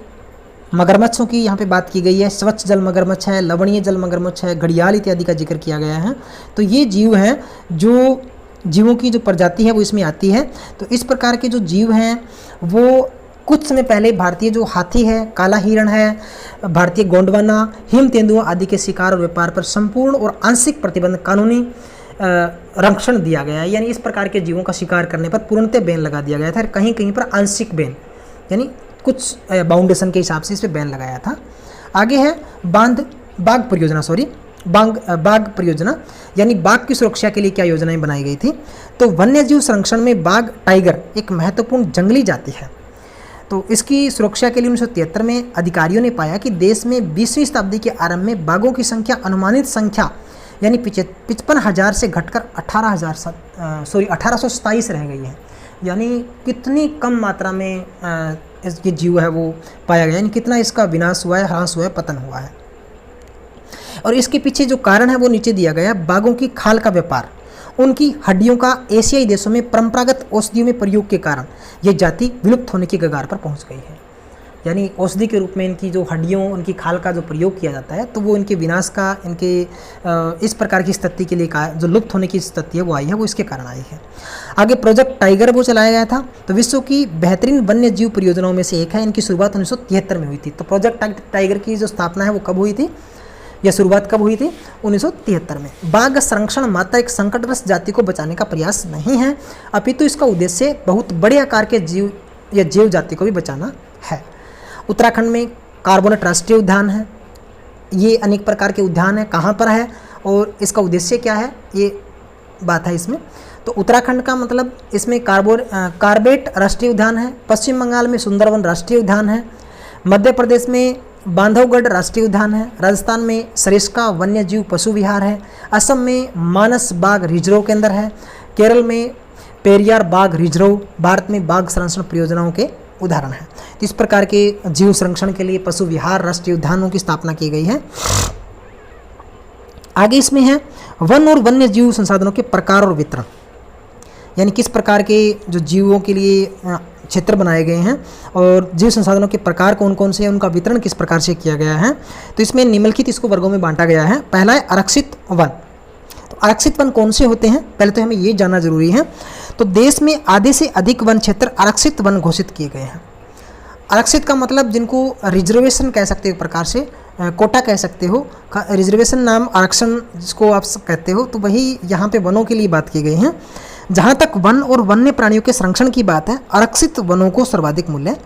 मगरमच्छों की यहाँ पे बात की गई है, स्वच्छ जल मगरमच्छ है, लवणीय जल मगरमच्छ है, घड़ियाल इत्यादि का जिक्र किया गया है। तो ये जीव हैं, जो जीवों की जो प्रजाति है वो इसमें आती है। तो इस प्रकार के जो जीव हैं वो कुछ समय पहले भारतीय जो हाथी है, काला हिरण है, भारतीय गोंडवाना, हिम तेंदुआ आदि के शिकार और व्यापार पर संपूर्ण और आंशिक प्रतिबंध, कानूनी रक्षण दिया गया है। यानी इस प्रकार के जीवों का शिकार करने पर पूर्णतः बैन लगा दिया गया था, कहीं कहीं पर आंशिक बैन, यानी कुछ बाउंडेशन के हिसाब से इस पर बैन लगाया था। आगे है बाघ परियोजना, यानी बाघ की सुरक्षा के लिए क्या योजनाएं बनाई गई थी। तो वन्य जीव संरक्षण में बाघ, टाइगर एक महत्वपूर्ण जंगली जाति है। तो इसकी सुरक्षा के लिए 1973 में अधिकारियों ने पाया कि देश में 20वीं शताब्दी के आरंभ में बाघों की संख्या, अनुमानित संख्या यानी 55,000 से घटकर 1827 रह गई है। यानी कितनी कम मात्रा में ये जीव है वो पाया गया, यानी कितना इसका विनाश हुआ है, ह्रास हुआ है, पतन हुआ है। और इसके पीछे जो कारण है वो नीचे दिया गया है। बाघों की खाल का व्यापार, उनकी हड्डियों का एशियाई देशों में परंपरागत औषधियों में प्रयोग के कारण ये जाति विलुप्त होने की कगार पर पहुंच गई है। यानी औषधि के रूप में इनकी जो हड्डियों, उनकी खाल का जो प्रयोग किया जाता है, तो वो इनके विनाश का, इनके इस प्रकार की स्थिति के लिए जो लुप्त होने की स्थिति है वो आई है, वो इसके कारण आई है। आगे प्रोजेक्ट टाइगर वो चलाया गया था। तो विश्व की बेहतरीन वन्य जीव परियोजनाओं में से एक है। इनकी शुरुआत 1973 में हुई थी। तो प्रोजेक्ट टाइगर की जो स्थापना है वो कब हुई थी, यह शुरुआत कब हुई थी? 1973 में। बाघ संरक्षण मात्र एक संकटग्रस्त जाति को बचाने का प्रयास नहीं है, अपितु इसका उद्देश्य बहुत बड़े आकार के जीव या जीव जाति को भी बचाना है। उत्तराखंड में कार्बोनेट राष्ट्रीय उद्यान है। ये अनेक प्रकार के उद्यान है, कहाँ पर है और इसका उद्देश्य क्या है, ये बात है इसमें। तो उत्तराखंड का मतलब इसमें कार्बेट राष्ट्रीय उद्यान है। पश्चिम बंगाल में सुंदरवन राष्ट्रीय उद्यान है। मध्य प्रदेश में बांधवगढ़ राष्ट्रीय उद्यान है। राजस्थान में सरिस्का वन्य जीव पशु विहार है। असम में मानस बाघ रिजर्व केंद्र है। केरल में पेरियार बाघ रिजर्व। भारत में बाघ संरक्षण परियोजनाओं के उदाहरण है। तो इस प्रकार के जीव संरक्षण के लिए पशु विहार राष्ट्रीय उद्यानों की स्थापना की गई है। आगे इसमें है वन और वन्य जीव संसाधनों के प्रकार और वितरण, यानी किस प्रकार के जो जीवों के लिए क्षेत्र बनाए गए हैं और जीव संसाधनों के प्रकार कौन कौन से हैं, उनका वितरण किस प्रकार से किया गया है। तो इसमें निम्नलिखित इसको वर्गों में बांटा गया है। पहला है आरक्षित वन। तो आरक्षित वन कौन से होते हैं, पहले तो हमें ये जानना जरूरी है। तो देश में आधे से अधिक वन क्षेत्र आरक्षित वन घोषित किए गए हैं। आरक्षित का मतलब जिनको रिजर्वेशन कह सकते हैं एक प्रकार से, कोटा कह सकते हो, रिजर्वेशन नाम आरक्षण जिसको आप कहते हो, तो वही यहाँ पे वनों के लिए बात की गई है। जहाँ तक वन और वन्य प्राणियों के संरक्षण की बात है, आरक्षित वनों को सर्वाधिक मूल्य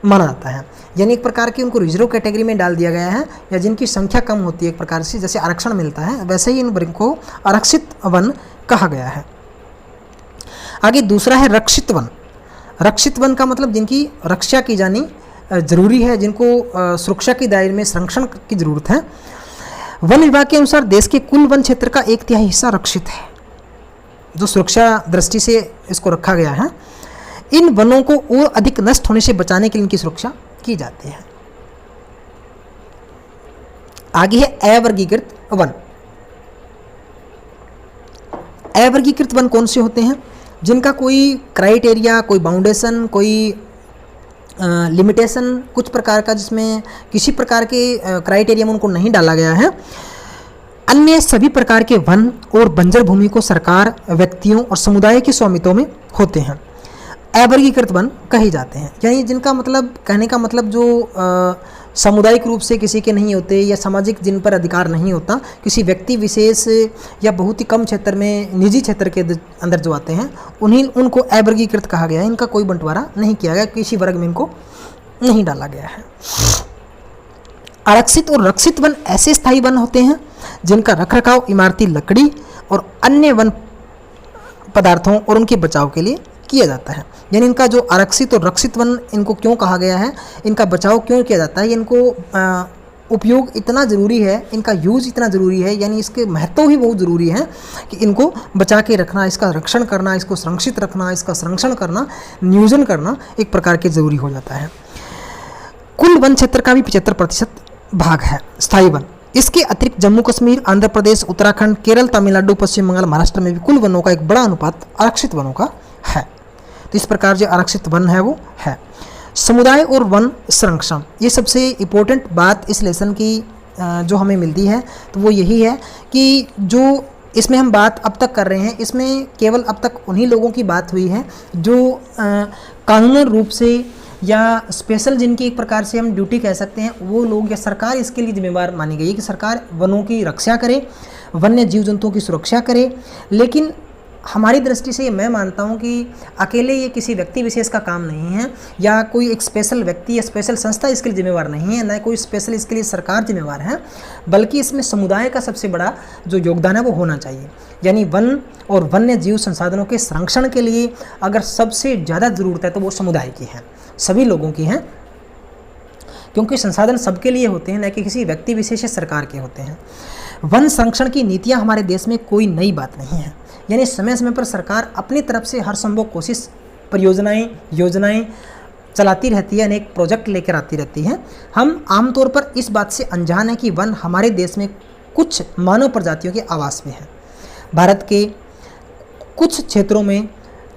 माना जाता है। यानी एक प्रकार की उनको रिजर्व कैटेगरी में डाल दिया गया है, या जिनकी संख्या कम होती है एक प्रकार से, जैसे आरक्षण मिलता है वैसे ही इन वन को आरक्षित वन कहा गया है। आगे दूसरा है रक्षित वन। रक्षित वन का मतलब जिनकी रक्षा की जानी जरूरी है, जिनको सुरक्षा के दायरे में संरक्षण की जरूरत है। वन विभाग के अनुसार देश के कुल वन क्षेत्र का 1/3 हिस्सा रक्षित है, जो सुरक्षा दृष्टि से इसको रखा गया है। इन वनों को और अधिक नष्ट होने से बचाने के लिए इनकी सुरक्षा की जाती है। आगे है अवर्गीकृत वन। अवर्गीकृत वन कौन से होते हैं? जिनका कोई क्राइटेरिया, कोई बाउंडेशन, कोई लिमिटेशन कुछ प्रकार का, जिसमें किसी प्रकार के क्राइटेरिया में उनको नहीं डाला गया है। अन्य सभी प्रकार के वन और बंजर भूमि को सरकार, व्यक्तियों और समुदाय के स्वामित्व में होते हैं, अवर्गीकृत वन कहे जाते हैं। यानी जिनका मतलब, कहने का मतलब जो सामुदायिक रूप से किसी के नहीं होते, या सामाजिक जिन पर अधिकार नहीं होता, किसी व्यक्ति विशेष या बहुत ही कम क्षेत्र में, निजी क्षेत्र के अंदर जो आते हैं, उनको अवर्गीकृत कहा गया है। इनका कोई बंटवारा नहीं किया गया, किसी वर्ग में इनको नहीं डाला गया है। आरक्षित और रक्षित वन ऐसे स्थायी वन होते हैं जिनका रखरखाव इमारती लकड़ी और अन्य वन पदार्थों और उनके बचाव के लिए किया जाता है। यानी इनका जो आरक्षित और रक्षित वन, इनको क्यों कहा गया है, इनका बचाव क्यों किया जाता है, इनको उपयोग इतना ज़रूरी है, इनका यूज़ इतना ज़रूरी है, यानी इसके महत्व ही बहुत ज़रूरी है कि इनको बचा के रखना, इसका रक्षण करना, इसको संरक्षित रखना, इसका संरक्षण करना, नियोजन करना एक प्रकार के ज़रूरी हो जाता है। कुल वन क्षेत्र का भी 75% भाग है स्थायी वन। इसके अतिरिक्त जम्मू कश्मीर, आंध्र प्रदेश, उत्तराखंड, केरल, तमिलनाडु, पश्चिम बंगाल, महाराष्ट्र में भी कुल वनों का एक बड़ा अनुपात आरक्षित वनों का है। तो इस प्रकार जो आरक्षित वन है वो है। समुदाय और वन संरक्षण, ये सबसे इम्पोर्टेंट बात इस लेसन की जो हमें मिलती है, तो वो यही है कि जो इसमें हम बात अब तक कर रहे हैं, इसमें केवल अब तक उन्हीं लोगों की बात हुई है जो कानूनी रूप से या स्पेशल, जिनकी एक प्रकार से हम ड्यूटी कह सकते हैं, वो लोग या सरकार इसके लिए जिम्मेवार मानी गई है कि सरकार वनों की रक्षा करे, वन्य जीव जंतुओं की सुरक्षा करे। लेकिन हमारी दृष्टि से मैं मानता हूँ कि अकेले ये किसी व्यक्ति विशेष का काम नहीं है, या कोई एक स्पेशल व्यक्ति या स्पेशल संस्था इसके लिए जिम्मेवार नहीं है, न कोई स्पेशल इसके लिए सरकार जिम्मेवार है, बल्कि इसमें समुदाय का सबसे बड़ा जो योगदान है वो होना चाहिए। यानी वन और वन्य जीव संसाधनों के संरक्षण के लिए अगर सबसे ज़्यादा ज़रूरत है तो वो समुदाय की है, सभी लोगों की है, क्योंकि संसाधन सबके लिए होते हैं, न कि किसी व्यक्ति विशेष या सरकार के होते हैं। वन संरक्षण की नीतियाँ हमारे देश में कोई नई बात नहीं है, यानी समय समय पर सरकार अपनी तरफ से हर संभव कोशिश, परियोजनाएं, योजनाएं चलाती रहती है, अनेक प्रोजेक्ट लेकर आती रहती है। हम आमतौर पर इस बात से अनजान हैं कि वन हमारे देश में कुछ मानव प्रजातियों के आवास में है। भारत के कुछ क्षेत्रों में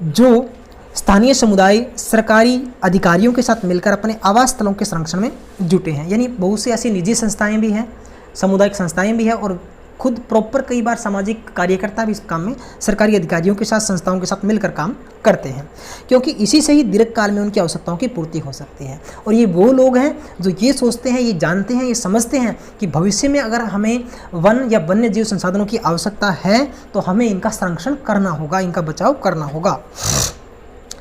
जो स्थानीय समुदाय सरकारी अधिकारियों के साथ मिलकर अपने आवास स्थलों के संरक्षण में जुटे हैं, यानी बहुत सी ऐसी निजी संस्थाएं भी हैं, सामुदायिक संस्थाएं भी हैं, और खुद प्रॉपर कई बार सामाजिक कार्यकर्ता भी इस काम में सरकारी अधिकारियों के साथ, संस्थाओं के साथ मिलकर काम करते हैं, क्योंकि इसी से ही दीर्घकाल में उनकी आवश्यकताओं की पूर्ति हो सकती है। और ये वो लोग हैं जो ये सोचते हैं, ये जानते हैं, ये समझते हैं कि भविष्य में अगर हमें वन या वन्य जीव संसाधनों की आवश्यकता है तो हमें इनका संरक्षण करना होगा, इनका बचाव करना होगा।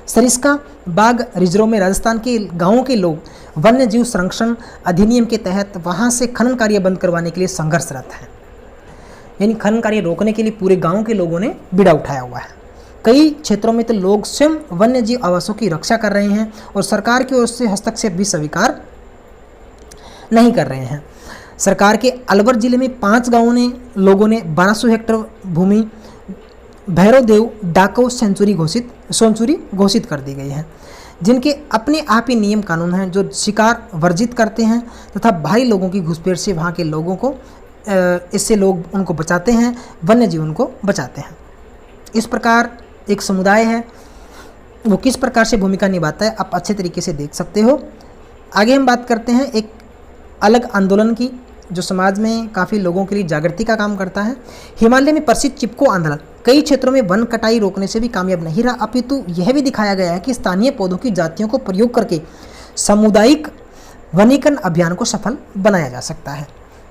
सरिस्का बाघ रिजर्व में राजस्थान के गाँवों के लोग वन्य जीव संरक्षण अधिनियम के तहत वहाँ से खनन कार्य बंद करवाने के लिए संघर्षरत हैं, यानी खनन कार्य रोकने के लिए पूरे गांव के लोगों ने बीड़ा उठाया हुआ है। कई क्षेत्रों में तो लोग स्वयं वन्य जीव आवासों की रक्षा कर रहे हैं और सरकार की ओर से हस्तक्षेप भी स्वीकार नहीं कर रहे हैं। सरकार के अलवर जिले में 5 गांवों ने लोगों ने 1200 हेक्टेयर भूमि भैरवदेव डाको सेंचुरी घोषित कर दी गई है, जिनके अपने आप ही नियम कानून हैं जो शिकार वर्जित करते हैं तथा भारी लोगों की घुसपैठ से वहाँ के लोगों को, इससे लोग उनको बचाते हैं, वन्य जीवन को बचाते हैं। इस प्रकार एक समुदाय है वो किस प्रकार से भूमिका निभाता है आप अच्छे तरीके से देख सकते हो। आगे हम बात करते हैं एक अलग आंदोलन की जो समाज में काफ़ी लोगों के लिए जागृति का काम करता है। हिमालय में प्रसिद्ध चिपको आंदोलन कई क्षेत्रों में वन कटाई रोकने से भी कामयाब नहीं रहा, अपितु यह भी दिखाया गया है कि स्थानीय पौधों की जातियों को प्रयोग करके सामुदायिक वनीकरण अभियान को सफल बनाया जा सकता है।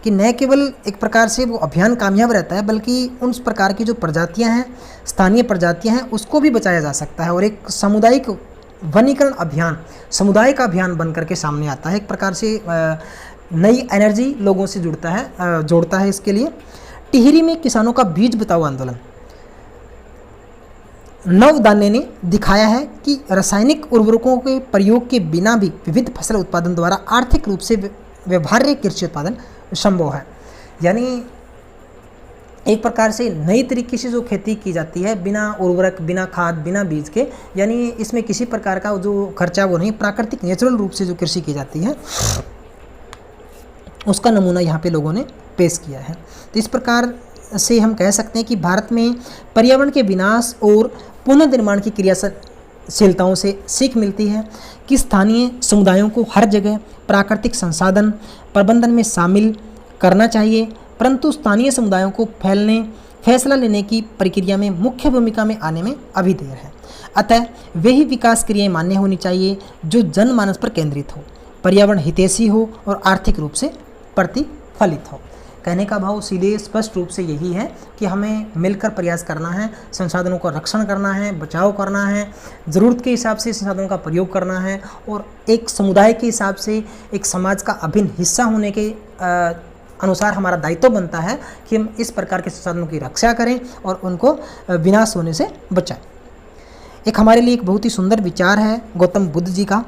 कि न केवल एक प्रकार से वो अभियान कामयाब रहता है, बल्कि उन प्रकार की जो प्रजातियां हैं, स्थानीय प्रजातियां हैं, उसको भी बचाया जा सकता है। और एक सामुदायिक वनीकरण अभियान, समुदाय का अभियान बन करके सामने आता है। एक प्रकार से नई एनर्जी लोगों से जोड़ता है। इसके लिए टिहरी में किसानों का बीज बचाओ आंदोलन, नवदान्य ने दिखाया है कि रासायनिक उर्वरकों के प्रयोग के बिना भी विविध फसल उत्पादन द्वारा आर्थिक रूप से व्यवहार्य कृषि उत्पादन संभव है। यानी एक प्रकार से नई तरीके से जो खेती की जाती है, बिना उर्वरक, बिना खाद, बिना बीज के, यानी इसमें किसी प्रकार का जो खर्चा वो नहीं, प्राकृतिक नेचुरल रूप से जो कृषि की जाती है, उसका नमूना यहाँ पे लोगों ने पेश किया है। तो इस प्रकार से हम कह सकते हैं कि भारत में पर्यावरण के विनाश और पुनर्निर्माण की क्रियाशीलताओं से सीख मिलती है कि स्थानीय समुदायों को हर जगह प्राकृतिक संसाधन प्रबंधन में शामिल करना चाहिए, परंतु स्थानीय समुदायों को फैसला लेने की प्रक्रिया में मुख्य भूमिका में आने में अभी देर है। अतः वही विकास क्रियाएं मान्य होनी चाहिए जो जनमानस पर केंद्रित हो, पर्यावरण हितैषी हो और आर्थिक रूप से प्रतिफलित हो। कहने का भाव सीधे स्पष्ट रूप से यही है कि हमें मिलकर प्रयास करना है, संसाधनों का रक्षण करना है, बचाव करना है, ज़रूरत के हिसाब से संसाधनों का प्रयोग करना है, और एक समुदाय के हिसाब से एक समाज का अभिन्न हिस्सा होने के अनुसार हमारा दायित्व बनता है कि हम इस प्रकार के संसाधनों की रक्षा करें और उनको विनाश होने से बचाएं। एक हमारे लिए एक बहुत ही सुंदर विचार है गौतम बुद्ध जी का।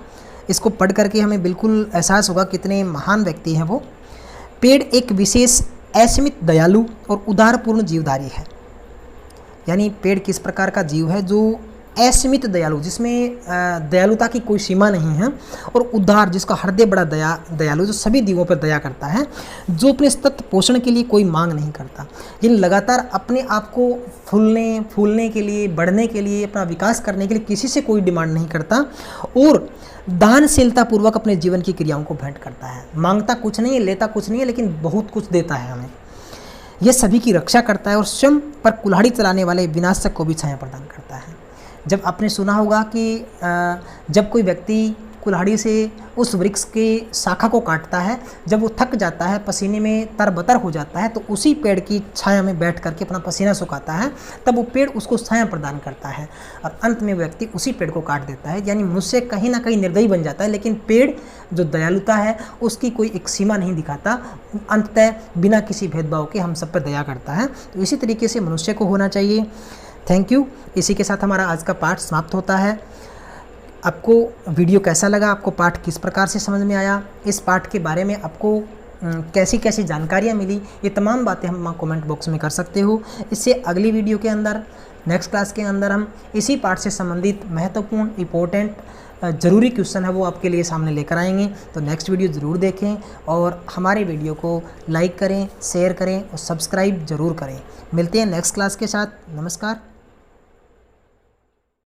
इसको पढ़ करके हमें बिल्कुल एहसास होगा कितने महान व्यक्ति हैं वो। पेड़ एक विशेष असीमित दयालु और उदारपूर्ण जीवधारी है। यानी पेड़ किस प्रकार का जीव है? जो असीमित दयालु, जिसमें दयालुता की कोई सीमा नहीं है, और उदार, जिसका हृदय बड़ा दयालु, जो सभी जीवों पर दया करता है, जो अपने सतत पोषण के लिए कोई मांग नहीं करता, यानी लगातार अपने आप को फूलने के लिए, बढ़ने के लिए, अपना विकास करने के लिए किसी से कोई डिमांड नहीं करता, और दानशीलता पूर्वक अपने जीवन की क्रियाओं को भेंट करता है। मांगता कुछ नहीं है, लेता कुछ नहीं है, लेकिन बहुत कुछ देता है हमें। यह सभी की रक्षा करता है और स्वयं पर कुल्हाड़ी चलाने वाले विनाशक को भी छाया प्रदान करता है। जब आपने सुना होगा कि जब कोई व्यक्ति कुल्हाड़ी से उस वृक्ष के शाखा को काटता है, जब वो थक जाता है, पसीने में तरबतर हो जाता है, तो उसी पेड़ की छाया में बैठ करके अपना पसीना सुखाता है, तब वो पेड़ उसको छाया प्रदान करता है, और अंत में व्यक्ति उसी पेड़ को काट देता है। यानी मनुष्य कहीं ना कहीं निर्दयी बन जाता है, लेकिन पेड़ जो दयालुता है उसकी कोई एक सीमा नहीं दिखाता, अंततः बिना किसी भेदभाव के हम सब पर दया करता है। तो इसी तरीके से मनुष्य को होना चाहिए। Thank you. इसी के साथ हमारा आज का पाठ समाप्त होता है। आपको वीडियो कैसा लगा? आपको पाठ किस प्रकार से समझ में आया? इस पाठ के बारे में आपको कैसी कैसी जानकारियाँ मिली? ये तमाम बातें हम कमेंट बॉक्स में कर सकते हो। इससे अगली वीडियो के अंदर, नेक्स्ट क्लास के अंदर, हम इसी पाठ से संबंधित महत्वपूर्ण, इम्पोर्टेंट, ज़रूरी क्वेश्चन है वो आपके लिए सामने लेकर आएंगे। तो नेक्स्ट वीडियो ज़रूर देखें और हमारे वीडियो को लाइक करें, शेयर करें और सब्सक्राइब ज़रूर करें। मिलते हैं नेक्स्ट क्लास के साथ। नमस्कार।